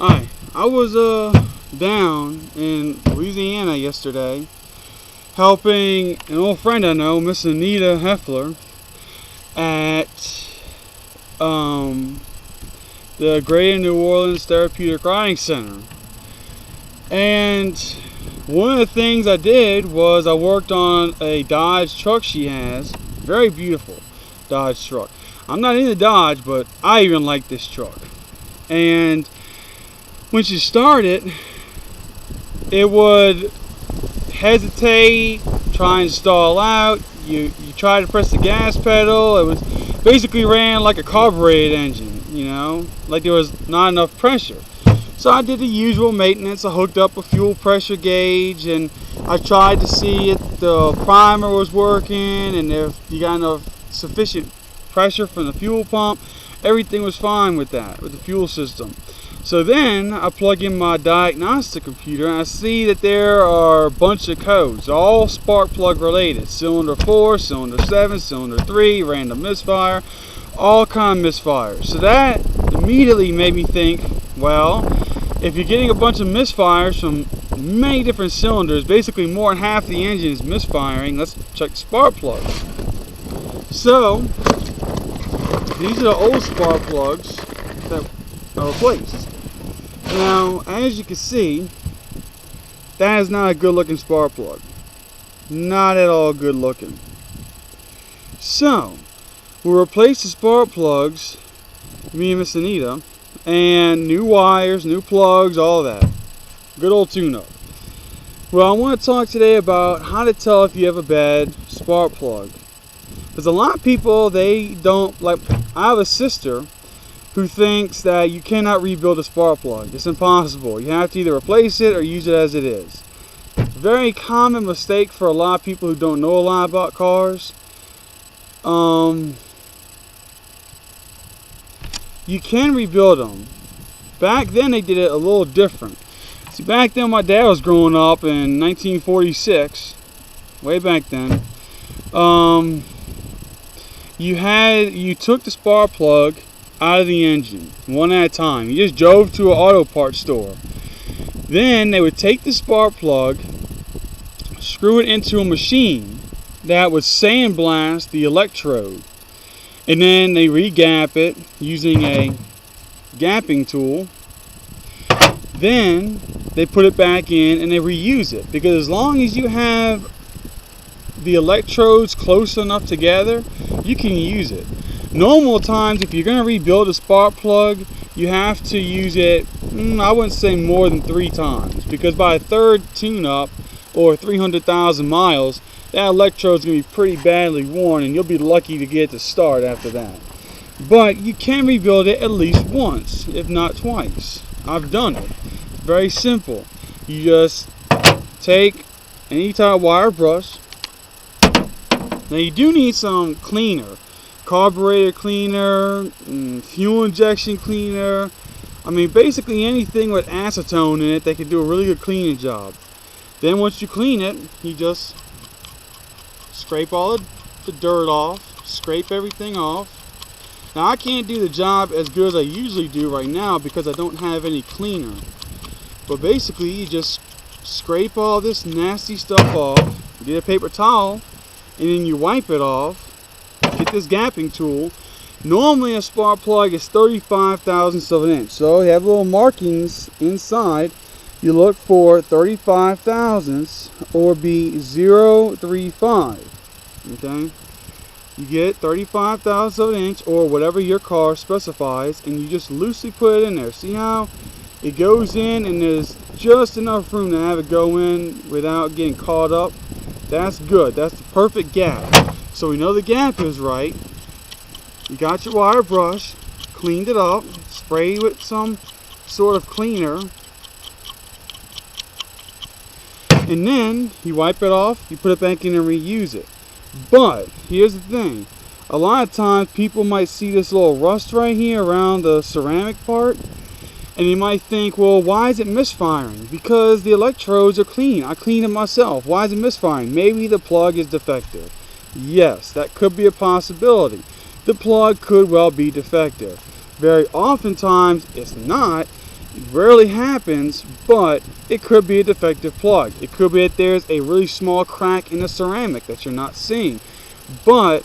Hi, I was down in Louisiana yesterday helping an old friend I know, Miss Anita Heffler, at the Greater New Orleans Therapeutic Riding Center. And one of the things I did was I worked on a Dodge truck she has. Very beautiful Dodge truck. I'm not into Dodge, but I even like this truck. And when she started, it would hesitate, try and stall out. You try to press the gas pedal. It was basically ran like a carbureted engine, like there was not enough pressure. So I did the usual maintenance. I hooked up a fuel pressure gauge and I tried to see if the primer was working and if you got enough sufficient pressure from the fuel pump. Everything was fine with that, with the fuel system. So then I plug in my diagnostic computer and I see that there are a bunch of codes, all spark plug related. Cylinder 4, cylinder 7, cylinder 3, random misfire, all kind of misfires. So that immediately made me think, well, if you're getting a bunch of misfires from many different cylinders, basically more than half the engine is misfiring, let's check the spark plug. So these are the old spark plugs that are replaced. Now, as you can see, that is not a good looking spark plug. Not at all good looking. So, we'll replace the spark plugs, me and Miss Anita, and new wires, new plugs, all that. Good old tune-up. Well, I want to talk today about how to tell if you have a bad spark plug. Because a lot of people, they don't, like, I have a sister who thinks that you cannot rebuild a spark plug. It's impossible. You have to either replace it or use it as it is. Very common mistake for a lot of people who don't know a lot about cars. You can rebuild them. Back then they did it a little different. See, back then my dad was growing up in 1946, way back then. You took the spark plug out of the engine one at a time. You just drove to an auto parts store. Then they would take the spark plug, screw it into a machine that would sandblast the electrode, and then they re-gap it using a gapping tool. Then they put it back in and they reuse it, because as long as you have the electrodes close enough together, you can use it. Normal times, if you're going to rebuild a spark plug, you have to use it, I wouldn't say more than 3 times, because by a third tune-up or 300,000 miles, that electrode's going to be pretty badly worn and you'll be lucky to get it to start after that. But you can rebuild it at least once, if not twice. I've done it. It's very simple. You just take any type of wire brush. Now you do need some cleaner. Carburetor cleaner, fuel injection cleaner. I mean, basically anything with acetone in it that can do a really good cleaning job. Then once you clean it, you just scrape all the dirt off, scrape everything off. Now I can't do the job as good as I usually do right now because I don't have any cleaner. But basically you just scrape all this nasty stuff off, get a paper towel, and then you wipe it off. Get this gapping tool. Normally a spark plug is 35 thousandths of an inch, so you have little markings inside. You look for 35 thousandths or be 0.35. Okay, you get 35 thousandths of an inch or whatever your car specifies, and you just loosely put it in there. See how it goes in, and there's just enough room to have it go in without getting caught up. That's good. That's the perfect gap. So we know the gap is right. You got your wire brush, cleaned it up, spray with some sort of cleaner, and then you wipe it off, you put it back in and reuse it. But here's the thing, a lot of times people might see this little rust right here around the ceramic part, and you might think, well, why is it misfiring? Because the electrodes are clean. I cleaned it myself. Why is it misfiring? Maybe the plug is defective. Yes, that could be a possibility. The plug could well be defective. Very oftentimes it's not. It rarely happens, but it could be a defective plug. It could be that there's a really small crack in the ceramic that you're not seeing. But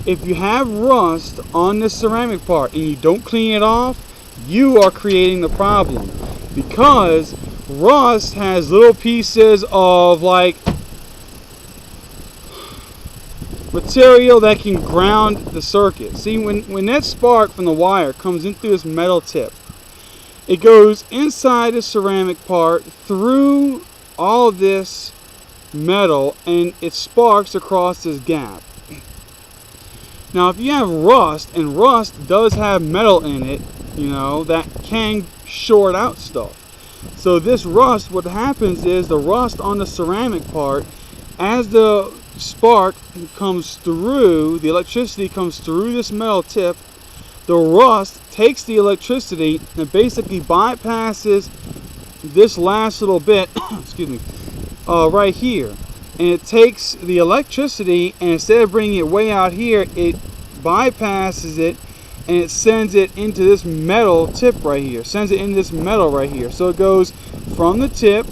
if you have rust on this ceramic part and you don't clean it off, you are creating the problem, because rust has little pieces of like material that can ground the circuit. See, when that spark from the wire comes in through this metal tip, it goes inside the ceramic part through all of this metal and it sparks across this gap. Now if you have rust, and rust does have metal in it, you know, that can short out stuff. So this rust, what happens is the rust on the ceramic part, as the spark comes through, the electricity comes through this metal tip, the rust takes the electricity and basically bypasses this last little bit excuse me, right here, and it takes the electricity, and instead of bringing it way out here, it bypasses it and it sends it into this metal tip right here, sends it into this metal right here. So it goes from the tip,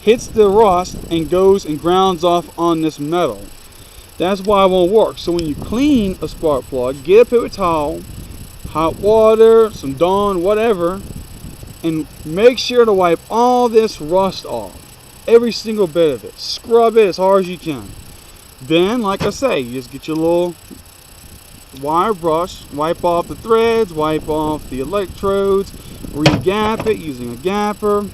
hits the rust, and goes and grounds off on this metal. That's why it won't work. So when you clean a spark plug, get a paper towel, hot water, some Dawn, whatever, and make sure to wipe all this rust off, every single bit of it. Scrub it as hard as you can. Then, like I say, you just get your little wire brush, wipe off the threads, wipe off the electrodes, re-gap it using a gapper,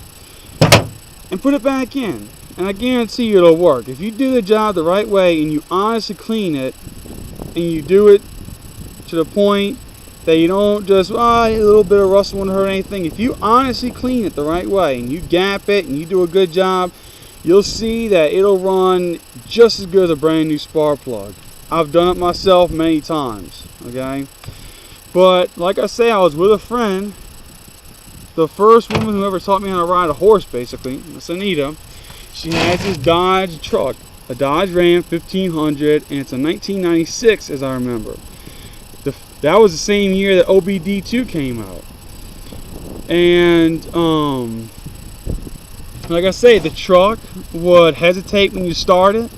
and put it back in. And I guarantee you it'll work. If you do the job the right way and you honestly clean it, and you do it to the point that you don't just, a little bit of rust won't hurt anything. If you honestly clean it the right way and you gap it and you do a good job, you'll see that it'll run just as good as a brand new spark plug. I've done it myself many times, okay? But like I say, I was with a friend, the first woman who ever taught me how to ride a horse, basically, Miss Anita. She has this Dodge truck, a Dodge Ram 1500, and it's a 1996 as I remember. That was the same year that OBD2 came out. And like I say, the truck would hesitate when you start it.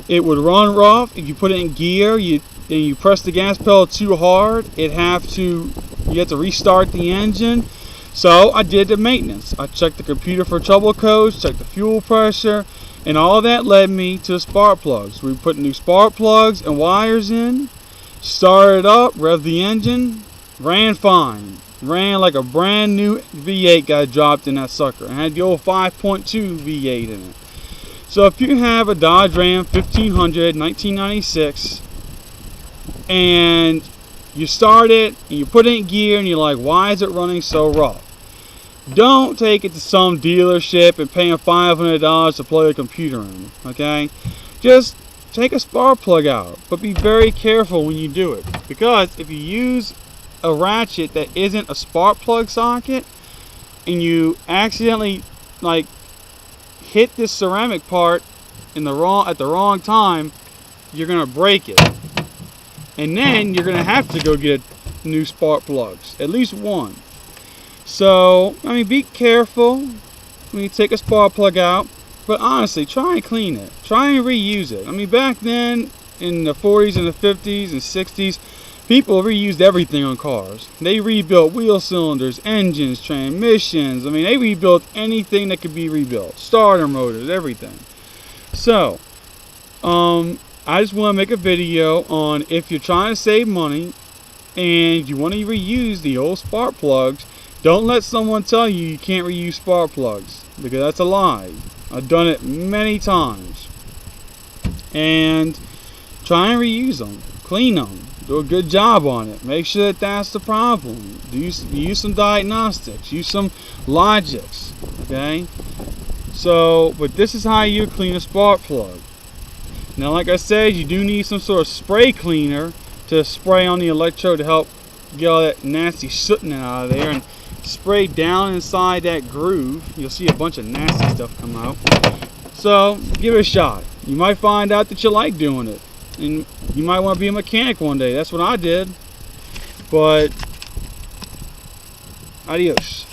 It would run rough. If you put it in gear, and you press the gas pedal too hard, you have to restart the engine. So I did the maintenance. I checked the computer for trouble codes, checked the fuel pressure, and all that led me to spark plugs. We put new spark plugs and wires in, started up, revved the engine, ran fine. Ran like a brand new V8 got dropped in that sucker. And had the old 5.2 V8 in it. So if you have a Dodge Ram 1500 1996 and you start it and you put it in gear and you're like, why is it running so rough? Don't take it to some dealership and pay them $500 to plug a computer in, okay? Just take a spark plug out, but be very careful when you do it, because if you use a ratchet that isn't a spark plug socket and you accidentally like hit this ceramic part at the wrong time, you're gonna break it, and then you're gonna have to go get new spark plugs, at least one. So I mean, be careful when you take a spark plug out, but honestly, try and clean it, try and reuse it. I mean, back then in the 40s and the 50s and 60s, people reused everything on cars. They rebuilt wheel cylinders, engines, transmissions. I mean, they rebuilt anything that could be rebuilt. Starter motors, everything. So, I just want to make a video on if you're trying to save money and you want to reuse the old spark plugs, don't let someone tell you you can't reuse spark plugs, because that's a lie. I've done it many times. And try and reuse them. Clean them. Do a good job on it. Make sure that that's the problem. Use some diagnostics. Use some logics. Okay? So, but this is how you clean a spark plug. Now, like I said, you do need some sort of spray cleaner to spray on the electrode to help get all that nasty sooting out of there, and spray down inside that groove. You'll see a bunch of nasty stuff come out. So, give it a shot. You might find out that you like doing it. And you might want to be a mechanic one day. That's what I did. But adios.